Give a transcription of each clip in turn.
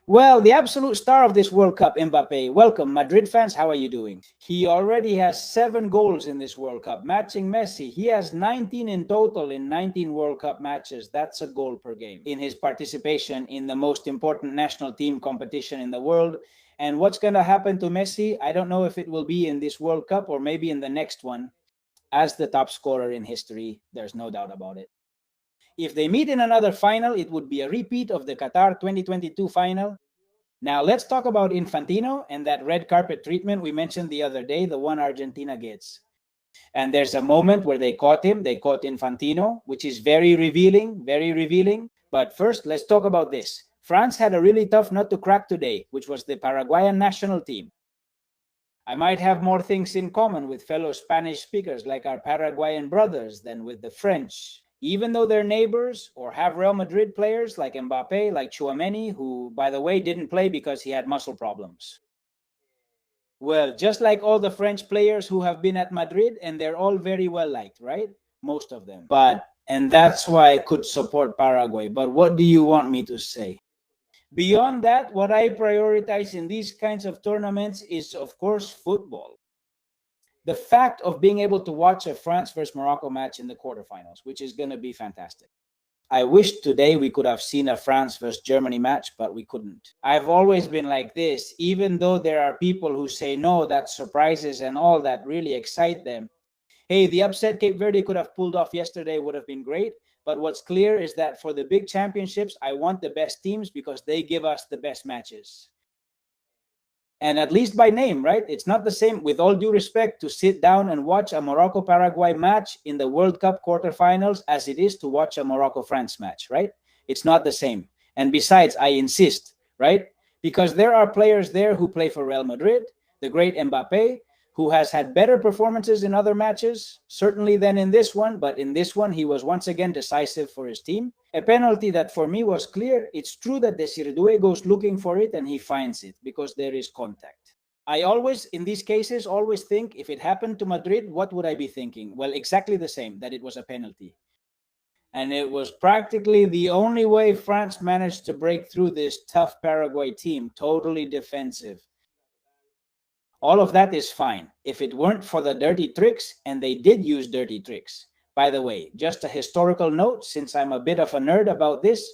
Well, the absolute star of this World Cup, Mbappé. Welcome, Madrid fans. How are you doing? He already has 7 goals in this World Cup, matching Messi. He has 19 in total in 19 World Cup matches. That's a goal per game in his participation in the most important national team competition in the world. And what's going to happen to Messi? I don't know if it will be in this World Cup or maybe in the next one as the top scorer in history. There's no doubt about it. If they meet in another final, it would be a repeat of the Qatar 2022 final. Now let's talk about Infantino and that red carpet treatment we mentioned the other day, the one Argentina gets. And there's a moment where they caught him, they caught Infantino, which is very revealing, very revealing. But first, let's talk about this. France had a really tough nut to crack today, which was the Paraguayan national team. I might have more things in common with fellow Spanish speakers like our Paraguayan brothers than with the French. Even though they're neighbors or have Real Madrid players like Mbappé, like Chouameni, who, by the way, didn't play because he had muscle problems. Well, just like all the French players who have been at Madrid, and they're all very well liked, right? Most of them. And that's why I could support Paraguay. But what do you want me to say? Beyond that, what I prioritize in these kinds of tournaments is, of course, football. The fact of being able to watch a France versus Morocco match in the quarterfinals, which is going to be fantastic. I wish today we could have seen a France versus Germany match, but we couldn't. I've always been like this, even though there are people who say no, that surprises and all that really excite them. Hey, the upset Cape Verde could have pulled off yesterday would have been great. But what's clear is that for the big championships, I want the best teams because they give us the best matches. And at least by name, right? It's not the same, with all due respect, to sit down and watch a Morocco-Paraguay match in the World Cup quarterfinals as it is to watch a Morocco-France match, right? It's not the same. And besides, I insist, right? Because there are players there who play for Real Madrid, the great Mbappé, who has had better performances in other matches, certainly than in this one, but in this one, he was once again decisive for his team. A penalty that for me was clear. It's true that Desirdue goes looking for it and he finds it because there is contact. I always, in these cases, always think if it happened to Madrid, what would I be thinking? Well, exactly the same, that it was a penalty. And it was practically the only way France managed to break through this tough Paraguay team, totally defensive. All of that is fine if it weren't for the dirty tricks, and they did use dirty tricks. By the way, just a historical note, since I'm a bit of a nerd about this,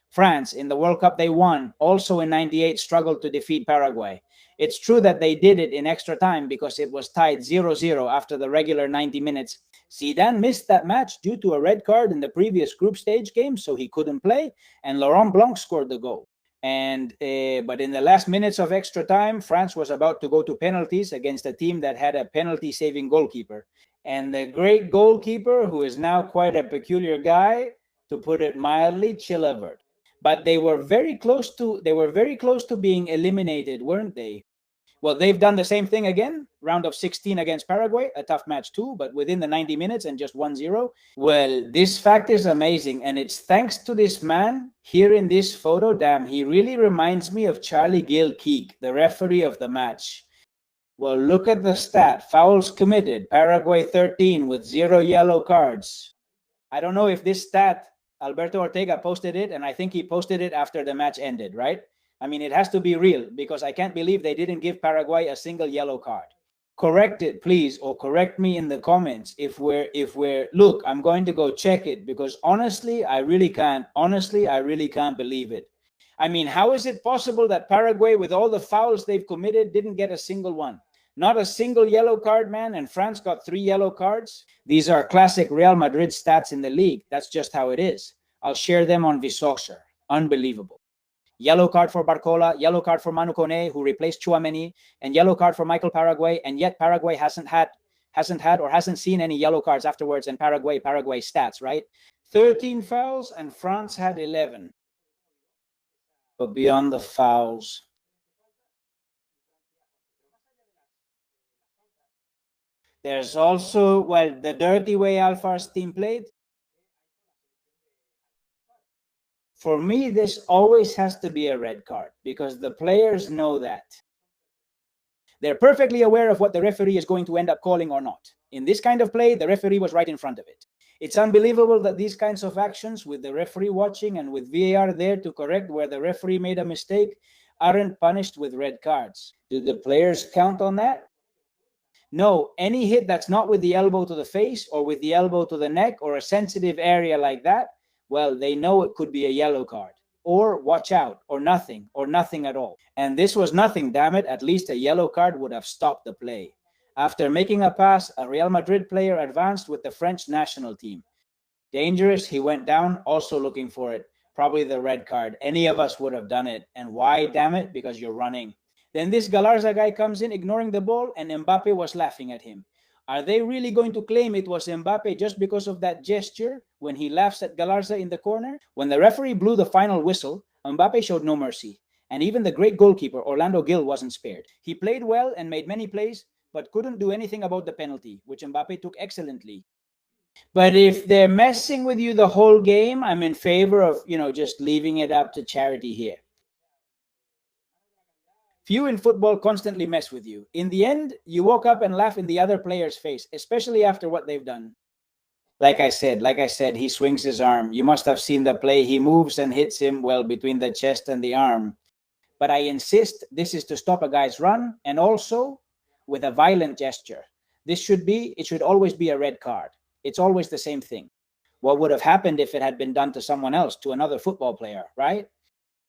France, in the World Cup they won, also in 98 struggled to defeat Paraguay. It's true that they did it in extra time because it was tied 0-0 after the regular 90 minutes. Zidane missed that match due to a red card in the previous group stage game, so he couldn't play, and Laurent Blanc scored the goal. But in the last minutes of extra time, France was about to go to penalties against a team that had a penalty-saving goalkeeper. And the great goalkeeper, who is now quite a peculiar guy, to put it mildly, Chilavert. But they were very close to being eliminated, weren't they? Well, they've done the same thing again. Round of 16 against Paraguay, a tough match too, but within the 90 minutes and just 1-0. Well, this fact is amazing, and it's thanks to this man here in this photo. Damn, he really reminds me of Charlie Gilkeek, the referee of the match. Well, look at the stat. Fouls committed. Paraguay 13 with 0 yellow cards. I don't know if this stat, Alberto Ortega posted it, and I think he posted it after the match ended, right? I mean, it has to be real because I can't believe they didn't give Paraguay a single yellow card. Correct it, please, or correct me in the comments if we're look, I'm going to go check it because honestly, I really can't believe it. I mean, how is it possible that Paraguay, with all the fouls they've committed, didn't get a single one? Not a single yellow card, man, and France got 3 yellow cards. These are classic Real Madrid stats in the league. That's just how it is. I'll share them on Visoccer. Unbelievable. Yellow card for Barcola, yellow card for Manu Kone, who replaced Chouameni, and yellow card for Michael Paraguay, and yet Paraguay hasn't seen any yellow cards afterwards, and Paraguay stats, right? 13 fouls, and France had 11. But beyond the fouls, there's also, well, the dirty way Alfar's team played. For me, this always has to be a red card because the players know that. They're perfectly aware of what the referee is going to end up calling or not. In this kind of play, the referee was right in front of it. It's unbelievable that these kinds of actions, with the referee watching and with VAR there to correct where the referee made a mistake, aren't punished with red cards. Do the players count on that? No, any hit that's not with the elbow to the face or with the elbow to the neck or a sensitive area like that, well, they know it could be a yellow card. Or watch out, or nothing at all. And this was nothing, damn it. At least a yellow card would have stopped the play. After making a pass, a Real Madrid player advanced with the French national team. Dangerous, he went down, also looking for it. Probably the red card. Any of us would have done it. And why, damn it? Because you're running. Then this Galarza guy comes in ignoring the ball, and Mbappé was laughing at him. Are they really going to claim it was Mbappé just because of that gesture when he laughs at Galarza in the corner? When the referee blew the final whistle, Mbappé showed no mercy. And even the great goalkeeper, Orlando Gil, wasn't spared. He played well and made many plays, but couldn't do anything about the penalty, which Mbappé took excellently. But if they're messing with you the whole game, I'm in favor of, just leaving it up to charity here. Few in football constantly mess with you. In the end, you woke up and laugh in the other player's face, especially after what they've done. Like I said, he swings his arm. You must have seen the play. He moves and hits him well between the chest and the arm. But I insist this is to stop a guy's run, and also with a violent gesture. It should always be a red card. It's always the same thing. What would have happened if it had been done to someone else, to another football player, right?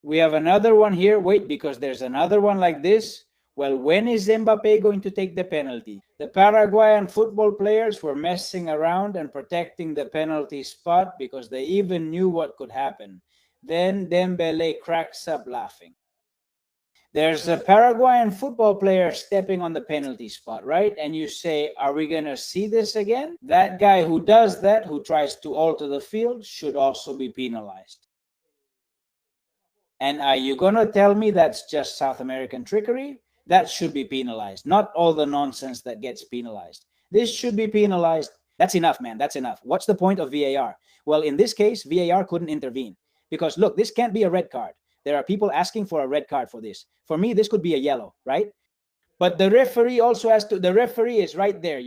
We have another one here. Wait, because there's another one like this. Well, when is Mbappé going to take the penalty? The Paraguayan football players were messing around and protecting the penalty spot because they even knew what could happen. Then Dembele cracks up laughing. There's a Paraguayan football player stepping on the penalty spot, right? And you say, are we going to see this again? That guy who does that, who tries to alter the field, should also be penalized. And are you going to tell me that's just South American trickery? That should be penalized, not all the nonsense that gets penalized. This should be penalized. That's enough, man. That's enough. What's the point of VAR? Well, in this case, VAR couldn't intervene because, look, this can't be a red card. There are people asking for a red card for this. For me, this could be a yellow, right? But the referee also has to, the referee is right there,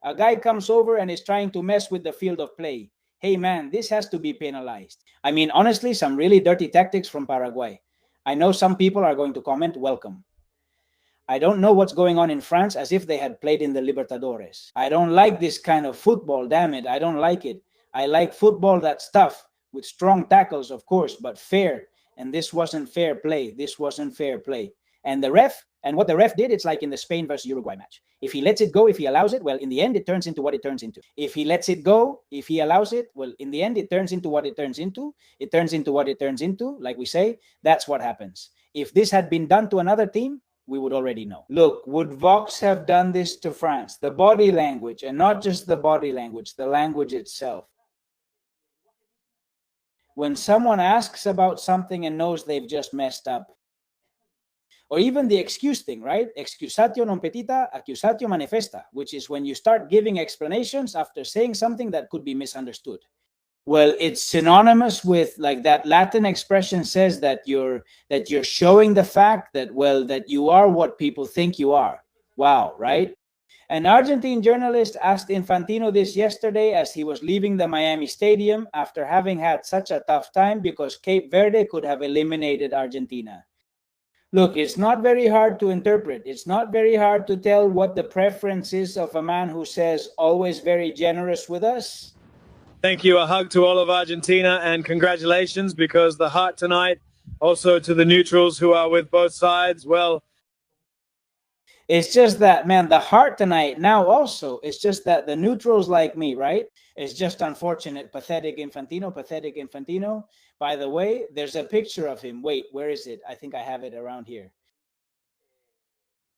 A guy comes over and is trying to mess with the field of play. Hey, man, this has to be penalized. I mean, honestly, some really dirty tactics from Paraguay. I know some people are going to comment, welcome. I don't know what's going on in France as if they had played in the Libertadores. I don't like this kind of football, damn it. I don't like it. I like football that's tough, with strong tackles, of course, but fair. And this wasn't fair play. This wasn't fair play. And what the ref did, it's like in the Spain versus Uruguay match. If he lets it go, if he allows it, well, in the end, it turns into what it turns into. If he lets it go, if he allows it, well, in the end, it turns into what it turns into. It turns into what it turns into, like we say. That's what happens. If this had been done to another team, we would already know. Look, would Vox have done this to France? The body language, and not just the body language, the language itself. When someone asks about something and knows they've just messed up. Or even the excuse thing, right? Excusatio non petita, accusatio manifesta, which is when you start giving explanations after saying something that could be misunderstood. Well, it's synonymous with, like, that Latin expression says that you're showing the fact that, well, that you are what people think you are. Wow, right? An Argentine journalist asked Infantino this yesterday as he was leaving the Miami stadium after having had such a tough time because Cape Verde could have eliminated Argentina. Look, it's not very hard to interpret. It's not very hard to tell what the preference is of a man who says, always very generous with us. Thank you. A hug to all of Argentina and congratulations, because the heart tonight, also to the neutrals who are with both sides. Well, it's just that, man, the heart tonight now also, it's just that the neutrals like me, right? It's just unfortunate. Pathetic Infantino. By the way, there's a picture of him. Wait, where is it? I think I have it around here.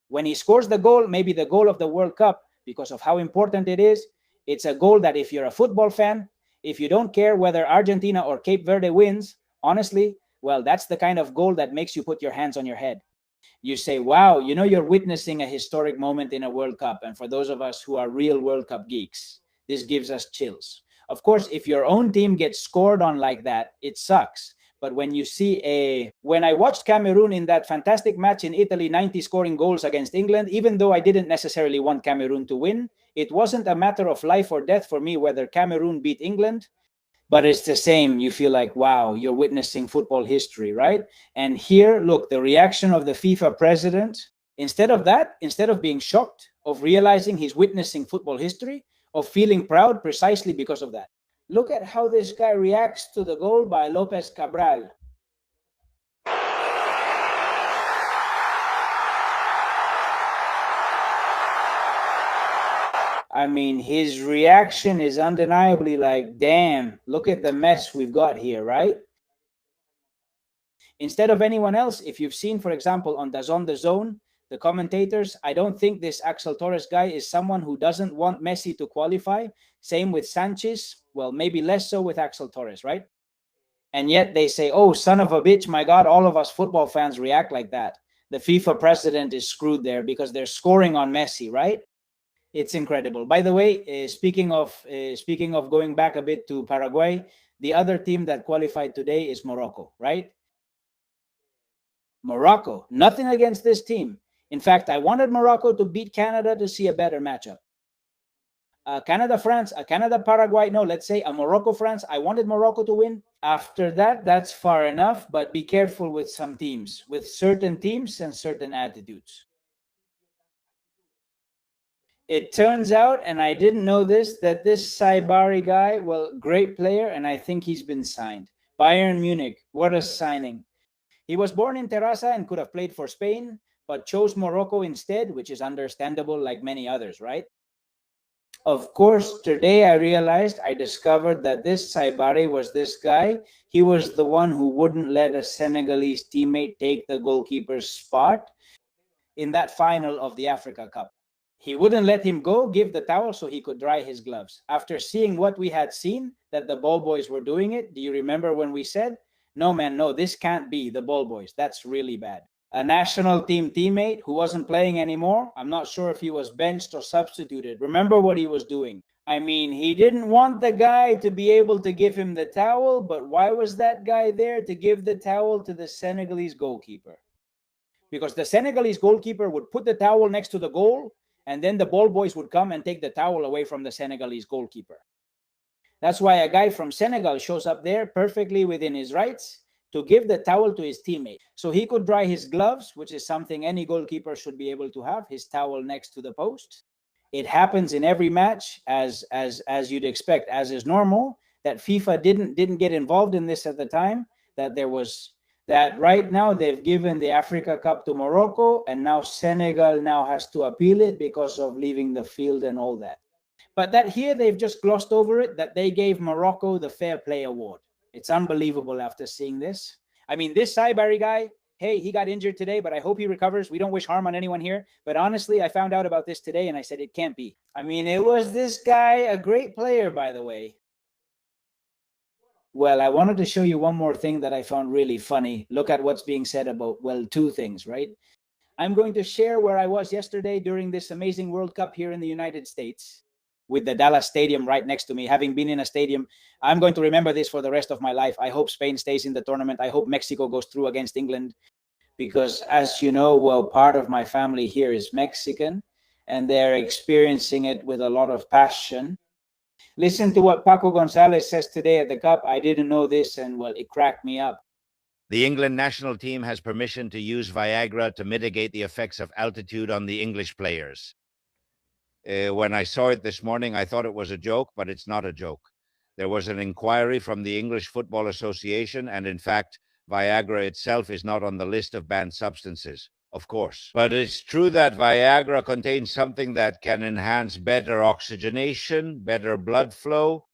When he scores the goal, maybe the goal of the World Cup, because of how important it is, it's a goal that if you're a football fan, if you don't care whether Argentina or Cape Verde wins, honestly, well, that's the kind of goal that makes you put your hands on your head. You say, wow, you're witnessing a historic moment in a World Cup. And for those of us who are real World Cup geeks, this gives us chills. Of course, if your own team gets scored on like that, it sucks. But when you see when I watched Cameroon in that fantastic match in Italy, 90 scoring goals against England, even though I didn't necessarily want Cameroon to win, it wasn't a matter of life or death for me whether Cameroon beat England. But it's the same. You feel like, wow, you're witnessing football history, right? And here, look, the reaction of the FIFA president, instead of being shocked, of realizing he's witnessing football history, of feeling proud precisely because of that. Look at how this guy reacts to the goal by Lopez Cabral. I mean, his reaction is undeniably like, damn, look at the mess we've got here, right? Instead of anyone else, if you've seen, for example, on DAZN The Zone, the commentators, I don't think this Axel Torres guy is someone who doesn't want Messi to qualify. Same with Sanchez. Well, maybe less so with Axel Torres, right? And yet they say, oh, son of a bitch, my God, all of us football fans react like that. The FIFA president is screwed there because they're scoring on Messi, right? It's incredible. By the way, speaking of going back a bit to Paraguay, the other team that qualified today is Morocco, right? Morocco, nothing against this team. In fact, I wanted Morocco to beat Canada to see a better matchup. Canada-France, Canada-Paraguay, no, let's say a Morocco-France. I wanted Morocco to win. After that, that's far enough, but be careful with some teams, with certain teams and certain attitudes. It turns out, and I didn't know this, that this Saibari guy, well, great player, and I think he's been signed. Bayern Munich, what a signing. He was born in Terrassa and could have played for Spain, but chose Morocco instead, which is understandable like many others, right? Of course, today I discovered that this Saibari was this guy. He was the one who wouldn't let a Senegalese teammate take the goalkeeper's spot in that final of the Africa Cup. He wouldn't let him go, give the towel so he could dry his gloves. After seeing what we had seen, that the ball boys were doing it, do you remember when we said, no, man, no, this can't be the ball boys. That's really bad. A national team teammate who wasn't playing anymore. I'm not sure if he was benched or substituted. Remember what he was doing. I mean, he didn't want the guy to be able to give him the towel, but why was that guy there to give the towel to the Senegalese goalkeeper? Because the Senegalese goalkeeper would put the towel next to the goal, and then the ball boys would come and take the towel away from the Senegalese goalkeeper. That's why a guy from Senegal shows up there perfectly within his rights to give the towel to his teammate. So he could dry his gloves, which is something any goalkeeper should be able to have, his towel next to the post. It happens in every match as you'd expect, as is normal, that FIFA didn't get involved in this at the time, that right now they've given the Africa Cup to Morocco, and now Senegal now has to appeal it because of leaving the field and all that. But that here they've just glossed over it, that they gave Morocco the Fair Play Award. It's unbelievable after seeing this. I mean, this Saibari guy, hey, he got injured today, but I hope he recovers. We don't wish harm on anyone here. But honestly, I found out about this today and I said it can't be. I mean, it was this guy, a great player, by the way. Well, I wanted to show you one more thing that I found really funny. Look at what's being said about, well, two things, right? I'm going to share where I was yesterday during this amazing World Cup here in the United States with the Dallas Stadium right next to me. Having been in a stadium, I'm going to remember this for the rest of my life. I hope Spain stays in the tournament. I hope Mexico goes through against England because, as you know, well, part of my family here is Mexican and they're experiencing it with a lot of passion. Listen to what Paco Gonzalez says today at the Cup. I didn't know this, and well, it cracked me up. The England national team has permission to use Viagra to mitigate the effects of altitude on the English players. When I saw it this morning, I thought it was a joke, but it's not a joke. There was an inquiry from the English Football Association, and in fact, Viagra itself is not on the list of banned substances, of course. But it's true that Viagra contains something that can enhance better oxygenation, better blood flow.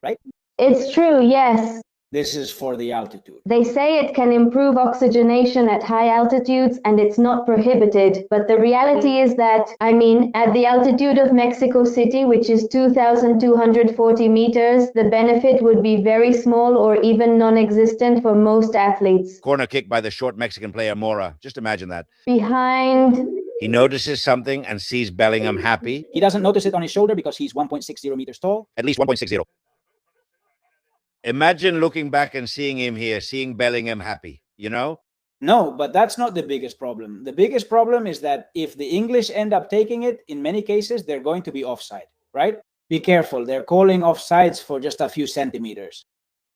Right? It's true, yes. This is for the altitude. They say it can improve oxygenation at high altitudes and it's not prohibited, but the reality is that, at the altitude of Mexico City, which is 2,240 meters, the benefit would be very small or even non-existent for most athletes. Corner kick by the short Mexican player Mora. Just imagine that. Behind. He notices something and sees Bellingham happy. He doesn't notice it on his shoulder because he's 1.60 meters tall. At least 1.60. Imagine looking back and seeing him here, seeing Bellingham happy, you know? No, but that's not the biggest problem. The biggest problem is that if the English end up taking it, in many cases, they're going to be offside, right? Be careful. They're calling offsides for just a few centimeters.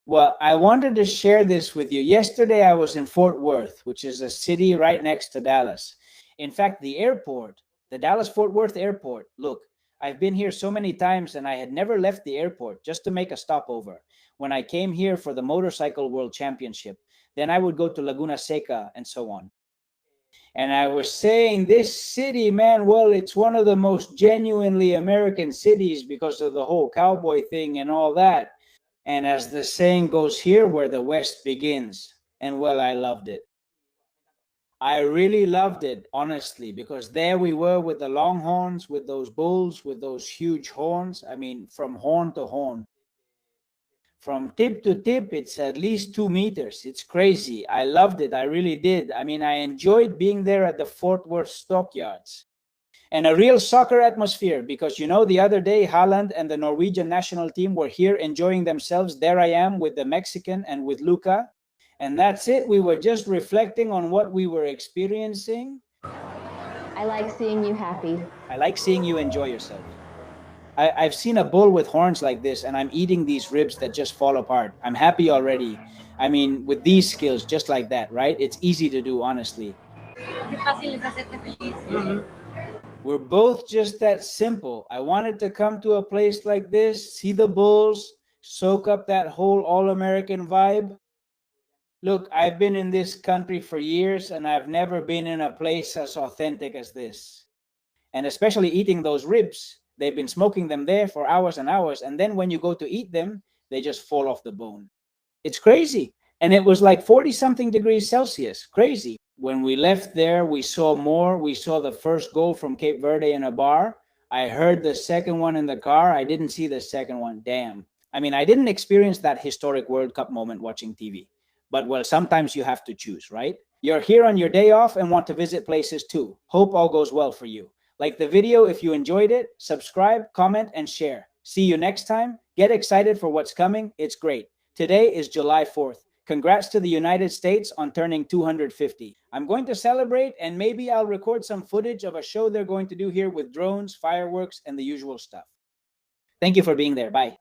Well, I wanted to share this with you. Yesterday, I was in Fort Worth, which is a city right next to Dallas. In fact, the airport, the Dallas-Fort Worth airport, look, I've been here so many times and I had never left the airport just to make a stopover. When I came here for the Motorcycle World Championship, then I would go to Laguna Seca and so on. And I was saying, this city, man, well, it's one of the most genuinely American cities because of the whole cowboy thing and all that. And as the saying goes here, where the West begins. And well, I loved it. I really loved it, honestly, because there we were with the Longhorns, with those bulls, with those huge horns. I mean, from horn to horn. From tip to tip, it's at least 2 meters. It's crazy. I loved it. I really did. I mean, I enjoyed being there at the Fort Worth Stockyards. And a real soccer atmosphere because, you know, the other day, Haaland and the Norwegian national team were here enjoying themselves. There I am with the Mexican and with Luca. And that's it. We were just reflecting on what we were experiencing. I like seeing you happy. I like seeing you enjoy yourself. I've seen a bull with horns like this, and I'm eating these ribs that just fall apart. I'm happy already. I mean, with these skills, just like that, right? It's easy to do, honestly. We're both just that simple. I wanted to come to a place like this, see the bulls, soak up that whole all-American vibe. Look, I've been in this country for years, and I've never been in a place as authentic as this. And especially eating those ribs. They've been smoking them there for hours and hours, and then when you go to eat them, they just fall off the bone. It's crazy. And it was like 40-something degrees Celsius. Crazy. When we left there, we saw more. We saw the first goal from Cape Verde in a bar. I heard the second one in the car. I didn't see the second one. Damn. I mean, I didn't experience that historic World Cup moment watching TV. But, well, sometimes you have to choose, right? You're here on your day off and want to visit places too. Hope all goes well for you. Like the video if you enjoyed it, subscribe, comment, and share. See you next time. Get excited for what's coming. It's great. Today is July 4th. Congrats to the United States on turning 250. I'm going to celebrate, and maybe I'll record some footage of a show they're going to do here with drones, fireworks, and the usual stuff. Thank you for being there. Bye.